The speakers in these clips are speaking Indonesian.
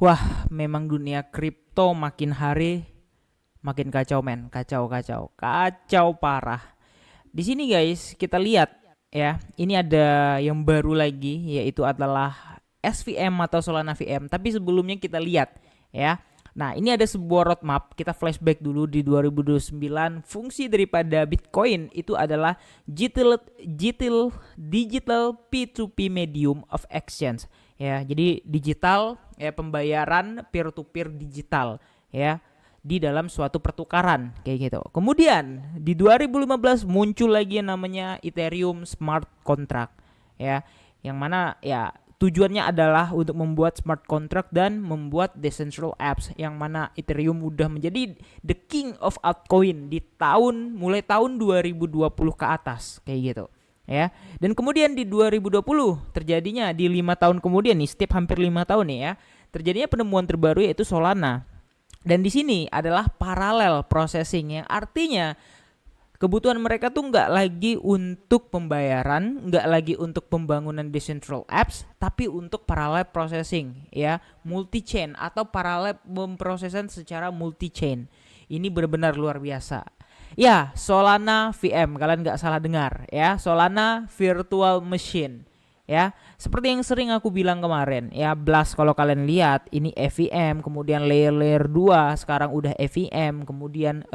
Wah, memang dunia kripto makin hari makin kacau men, kacau parah. Di sini guys, kita lihat ya, ini ada yang baru lagi yaitu adalah SVM atau Solana VM. Tapi sebelumnya kita lihat ya. Nah, ini ada sebuah roadmap. Kita flashback dulu di 2029. Fungsi daripada Bitcoin itu adalah digital P2P medium of exchange. Ya, jadi digital ya, pembayaran peer to peer digital ya di dalam suatu pertukaran kayak gitu. Kemudian di 2015 muncul lagi yang namanya Ethereum Smart Contract ya, yang mana ya tujuannya adalah untuk membuat smart contract dan membuat decentral apps, yang mana Ethereum udah menjadi the king of altcoin di mulai tahun 2020 ke atas kayak gitu ya. Dan kemudian di 2020 terjadinya di 5 tahun kemudian nih, setiap hampir 5 tahun nih ya, terjadinya penemuan terbaru yaitu Solana. Dan di sini adalah parallel processing, yang artinya kebutuhan mereka tuh nggak lagi untuk pembayaran, nggak lagi untuk pembangunan decentral apps, tapi untuk parallel processing ya, multi chain atau parallel pemrosesan secara multi chain. Ini benar-benar luar biasa. Ya, Solana VM, kalian nggak salah dengar ya, Solana Virtual Machine ya. Seperti yang sering aku bilang kemarin ya, Blast kalau kalian lihat ini EVM, kemudian layer 2 sekarang udah EVM, kemudian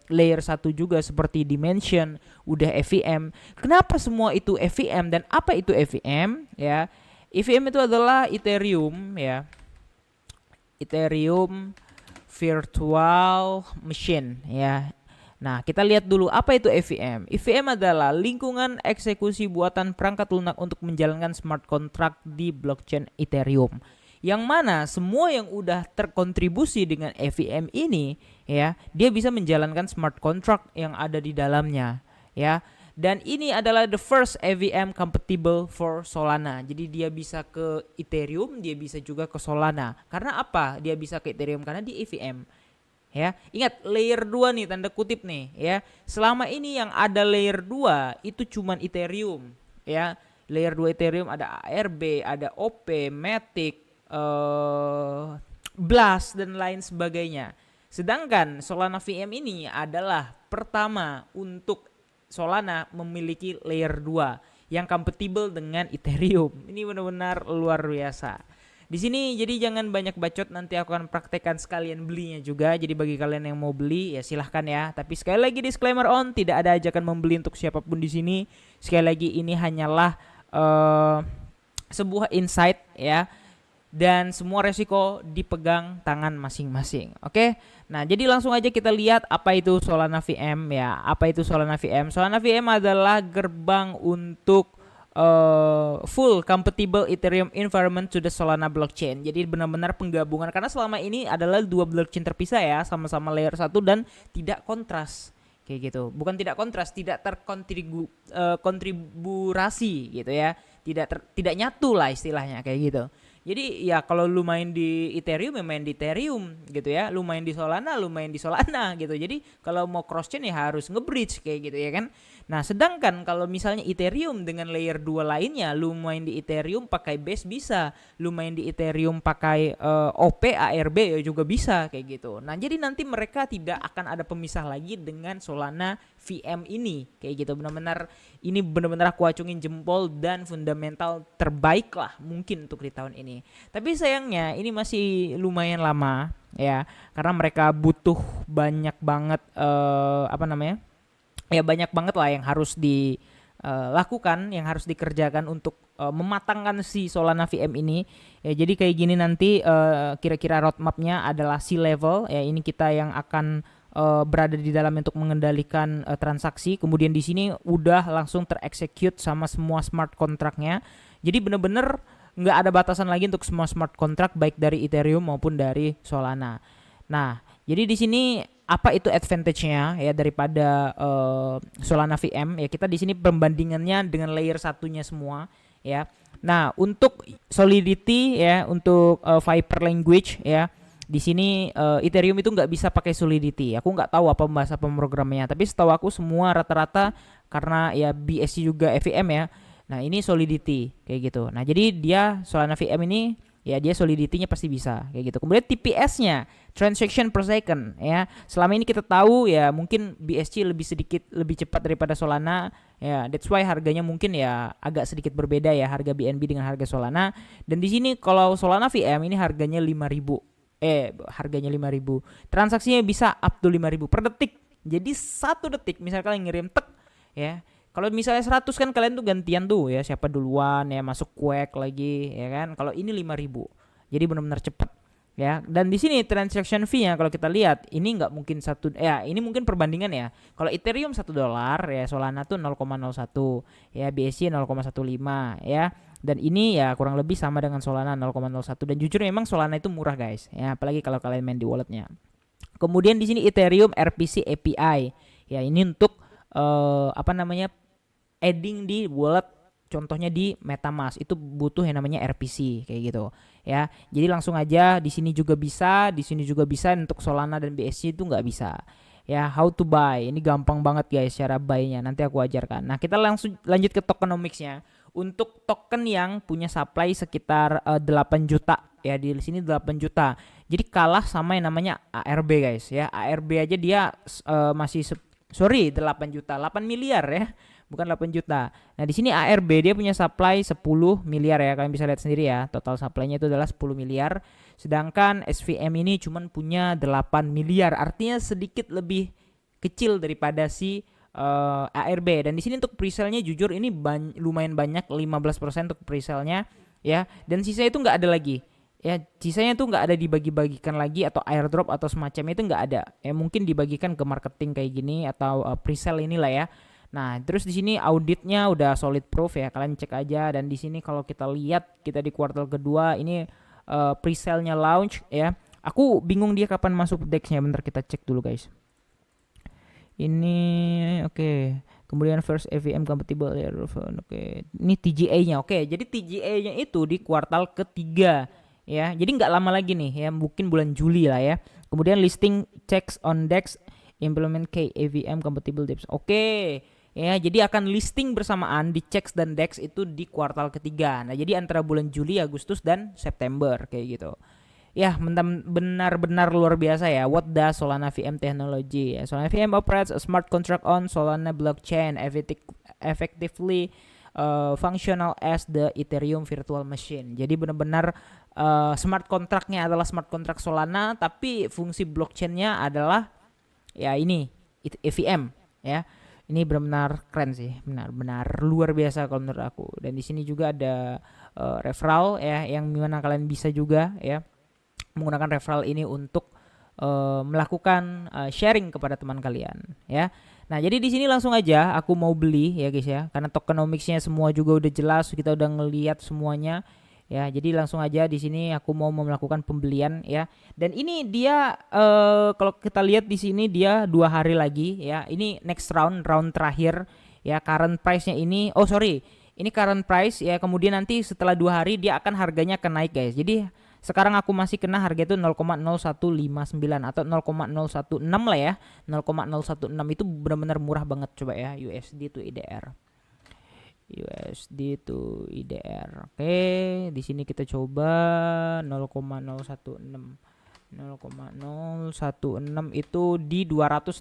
layer 1 juga seperti Dimension udah EVM. Kenapa semua itu EVM dan apa itu EVM ya? EVM itu adalah Ethereum ya. Ethereum Virtual Machine ya. Nah, kita lihat dulu apa itu EVM. EVM adalah lingkungan eksekusi buatan perangkat lunak untuk menjalankan smart contract di blockchain Ethereum. Yang mana semua yang udah terkontribusi dengan EVM ini ya, dia bisa menjalankan smart contract yang ada di dalamnya ya. Dan ini adalah the first EVM compatible for Solana. Jadi dia bisa ke Ethereum, dia bisa juga ke Solana. Karena apa? Dia bisa ke Ethereum karena di EVM. Ya, ingat layer 2 nih, tanda kutip nih ya. Selama ini yang ada layer 2 itu cuman Ethereum ya. Layer 2 Ethereum ada ARB, ada OP, Matic, Blast dan lain sebagainya. Sedangkan Solana VM ini adalah pertama untuk Solana memiliki layer 2 yang compatible dengan Ethereum. Ini benar-benar luar biasa. Di sini jadi jangan banyak bacot, nanti aku akan praktekkan sekalian belinya juga. Jadi bagi kalian yang mau beli ya silahkan ya. Tapi sekali lagi disclaimer on, tidak ada ajakan membeli untuk siapapun di sini. Sekali lagi ini hanyalah sebuah insight ya. Dan semua resiko dipegang tangan masing-masing. Oke. Nah, jadi langsung aja kita lihat apa itu Solana VM ya. Apa itu Solana VM? Solana VM adalah gerbang untuk full compatible Ethereum environment to the Solana blockchain. Jadi benar-benar penggabungan, karena selama ini adalah dua blockchain terpisah ya, sama-sama layer 1 dan tidak kontras kayak gitu. Bukan tidak kontras, tidak terkontribusi gitu ya. Tidak nyatu lah istilahnya kayak gitu. Jadi ya kalau lu main di Ethereum ya main di Ethereum gitu ya. Lu main di Solana, lu main di Solana gitu. Jadi kalau mau cross chain ya harus nge-bridge kayak gitu ya kan. Nah, sedangkan kalau misalnya Ethereum dengan layer 2 lainnya, lu main di Ethereum pakai Base bisa, lu main di Ethereum pakai OP, ARB ya juga bisa kayak gitu. Nah, jadi nanti mereka tidak akan ada pemisah lagi dengan Solana VM ini kayak gitu. Benar-benar ini benar-benar aku acungin jempol dan fundamental terbaik lah mungkin untuk di tahun ini. Tapi sayangnya ini masih lumayan lama ya, karena mereka butuh banyak banget ya banyak banget lah yang harus dilakukan, yang harus dikerjakan untuk mematangkan si Solana VM ini ya. Jadi kayak gini nanti kira-kira roadmapnya adalah C-level ya, ini kita yang akan berada di dalam untuk mengendalikan transaksi. Kemudian di sini udah langsung tereksekut sama semua smart contract-nya. Jadi bener-bener nggak ada batasan lagi untuk semua smart contract baik dari Ethereum maupun dari Solana. Nah, jadi di sini apa itu advantage-nya ya daripada Solana VM ya, kita di sini perbandingannya dengan layer satunya semua ya. Nah, untuk solidity ya, untuk Viper language ya, di sini Ethereum itu nggak bisa pakai solidity. Aku nggak tahu apa bahasa pemrogramannya, tapi setahu aku semua rata-rata karena ya BSC juga EVM ya. Nah, ini solidity kayak gitu. Nah, jadi dia Solana VM ini ya dia solidity-nya pasti bisa kayak gitu. Kemudian TPS-nya, transaction per second ya. Selama ini kita tahu ya mungkin BSC lebih cepat daripada Solana ya. That's why harganya mungkin ya agak sedikit berbeda ya, harga BNB dengan harga Solana. Dan di sini kalau Solana VM ini harganya 5.000. Harganya 5.000. Transaksinya bisa up to 5.000 per detik. Jadi 1 detik misal kalian ngirim tek ya. Kalau misalnya 100 kan kalian tuh gantian tuh ya, siapa duluan ya, masuk quack lagi ya kan. Kalau ini 5.000. Jadi benar-benar cepat ya. Dan di sini transaction fee-nya kalau kita lihat ini nggak mungkin ini mungkin perbandingan ya. Kalau Ethereum $1 ya, Solana tuh 0,01 ya, BSC 0,15 ya. Dan ini ya kurang lebih sama dengan Solana 0,01. Dan jujur memang Solana itu murah guys ya, apalagi kalau kalian main di walletnya. Kemudian di sini Ethereum RPC API ya, ini untuk adding di wallet, contohnya di MetaMask itu butuh yang namanya RPC kayak gitu ya. Jadi langsung aja di sini juga bisa, di sini juga bisa. Untuk Solana dan BSC itu nggak bisa ya. How to buy ini gampang banget guys, cara buy-nya nanti aku ajarkan. Nah kita langsung lanjut ke tokenomics-nya. Untuk token yang punya supply sekitar 8 juta ya, di sini 8 juta. Jadi kalah sama yang namanya ARB guys ya. ARB aja dia masih 8 juta, 8 miliar ya, bukan 8 juta. Nah, di sini ARB dia punya supply 10 miliar ya. Kalian bisa lihat sendiri ya. Total supply-nya itu adalah 10 miliar. Sedangkan SVM ini cuma punya 8 miliar. Artinya sedikit lebih kecil daripada si ARB. Dan di sini untuk presale-nya jujur ini lumayan banyak, 15% untuk presale-nya ya. Dan sisa itu nggak ada lagi. Ya, sisanya tuh nggak ada dibagi-bagikan lagi atau airdrop atau semacamnya, itu nggak ada. Ya mungkin dibagikan ke marketing kayak gini atau presale inilah ya. Nah, terus di sini auditnya udah solid proof ya. Kalian cek aja. Dan di sini kalau kita lihat kita di kuartal kedua ini presale-nya launch ya. Aku bingung dia kapan masuk DEX-nya. Bentar kita cek dulu guys. Ini oke. Kemudian first EVM compatible ya. Oke. Ini TGA-nya. Oke, jadi TGA-nya itu di kuartal ketiga. Ya, jadi nggak lama lagi nih ya, mungkin bulan Juli lah ya. Kemudian listing checks on DEX, implement KEVM compatible DEX. Oke. Ya, jadi akan listing bersamaan di CEX dan DEX itu di kuartal ketiga. Nah, jadi antara bulan Juli, Agustus dan September kayak gitu. Ya, benar-benar luar biasa ya. What does Solana VM technology? Solana VM operates a smart contract on Solana blockchain, effectively functional as the Ethereum virtual machine. Jadi benar-benar smart contract-nya adalah smart contract Solana, tapi fungsi blockchain-nya adalah ya ini EVM ya. Ini benar-benar keren sih, benar-benar luar biasa kalau menurut aku. Dan di sini juga ada referral ya, yang mana kalian bisa juga ya menggunakan referral ini untuk melakukan sharing kepada teman kalian ya. Nah, jadi di sini langsung aja aku mau beli ya guys ya, karena tokenomics-nya semua juga udah jelas, kita udah ngelihat semuanya ya. Jadi langsung aja di sini aku mau melakukan pembelian ya. Dan ini dia kalau kita lihat di sini dia 2 hari lagi ya. Ini next round terakhir ya. Current price-nya ini ini current price ya. Kemudian nanti setelah 2 hari dia akan harganya akan naik guys. Jadi sekarang aku masih kena harga itu 0,0159 atau 0,016 lah ya. 0,016 itu benar-benar murah banget. Coba ya, USD to IDR. USD to IDR. Oke, di sini kita coba 0,016. 0,016 itu di 262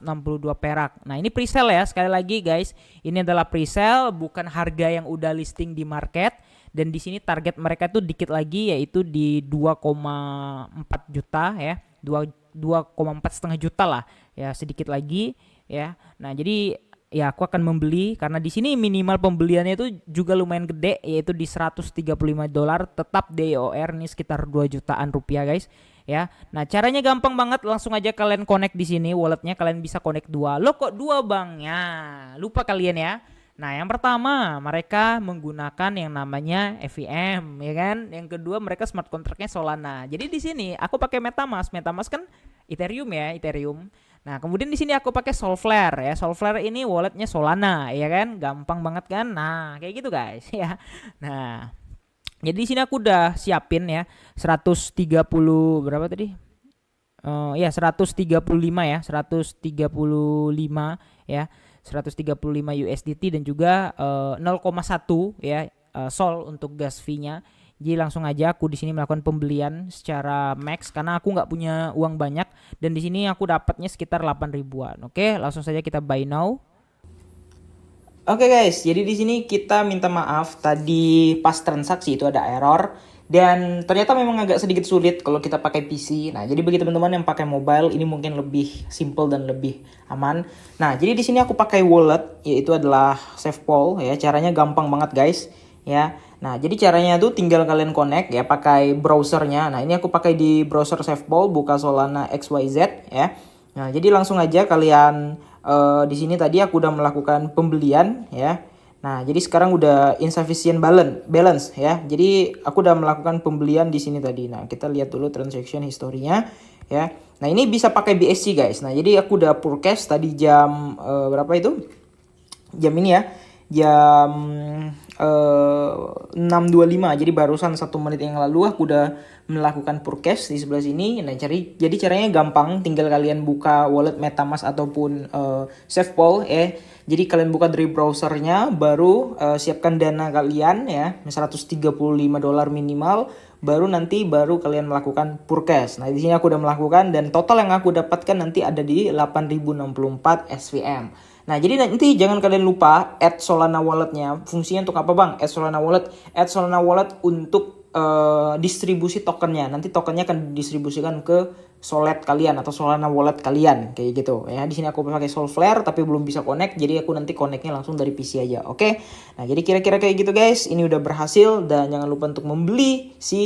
perak. Nah, ini presale ya. Sekali lagi guys, ini adalah presale, bukan harga yang udah listing di market. Dan di sini target mereka tuh dikit lagi, yaitu di 2,4 juta ya. 2,4,5 juta lah ya, sedikit lagi ya. Nah, jadi ya aku akan membeli karena di sini minimal pembeliannya itu juga lumayan gede, yaitu di $135, tetap DOR nih sekitar 2 jutaan rupiah guys ya. Nah, caranya gampang banget, langsung aja kalian connect di sini walletnya, kalian bisa connect 2. Loh kok 2 bang? Ya, lupa kalian ya. Nah, yang pertama mereka menggunakan yang namanya EVM ya kan. Yang kedua mereka smart contract-nya Solana. Jadi di sini aku pakai MetaMask. MetaMask kan Ethereum ya, Ethereum. Nah, kemudian di sini aku pakai Solflare ya. Solflare ini walletnya Solana ya kan. Gampang banget kan? Nah, kayak gitu guys ya. Nah, jadi di sini aku udah siapin ya 130 berapa tadi? Ya 135 ya, 135 ya. 135 USDT dan juga 0,1 ya Sol untuk gas fee-nya. Jadi langsung aja aku di sini melakukan pembelian secara max karena aku nggak punya uang banyak dan di sini aku dapatnya sekitar 8 ribuan. Oke, langsung saja kita buy now. Oke guys, jadi di sini kita minta maaf tadi pas transaksi itu ada error dan ternyata memang agak sedikit sulit kalau kita pakai PC. Nah, jadi bagi teman-teman yang pakai mobile ini mungkin lebih simple dan lebih aman. Nah, jadi di sini aku pakai wallet yaitu adalah SafePol ya. Caranya gampang banget guys ya. Nah, jadi caranya tuh tinggal kalian connect ya pakai browsernya. Nah, ini aku pakai di browser SafePol, buka Solana XYZ ya. Nah, jadi langsung aja kalian di sini tadi aku udah melakukan pembelian ya. Nah, jadi sekarang udah insufficient balance ya. Jadi aku udah melakukan pembelian di sini tadi. Nah, kita lihat dulu transaction historinya ya. Nah, ini bisa pakai BSC guys. Nah, jadi aku udah forecast tadi jam berapa itu? Jam ini ya. Jam 6.25. Jadi barusan 1 menit yang lalu aku udah melakukan forecast di sebelah sini. Nah, jadi caranya gampang, tinggal kalian buka wallet MetaMask ataupun SafePol ya. Jadi kalian buka dari browsernya, baru siapkan dana kalian ya, $135 minimal, baru kalian melakukan forecast. Nah, di sini aku udah melakukan dan total yang aku dapatkan nanti ada di 8.064 SVM. Nah, jadi nanti jangan kalian lupa add Solana walletnya. Fungsinya untuk apa bang? Add Solana wallet untuk distribusi tokennya. Nanti tokennya akan didistribusikan ke Solet kalian atau Solana wallet kalian kayak gitu ya. Di sini aku pakai Solflare tapi belum bisa connect, jadi aku nanti connectnya langsung dari PC aja. Oke. Nah, jadi kira-kira kayak gitu guys. Ini udah berhasil dan jangan lupa untuk membeli si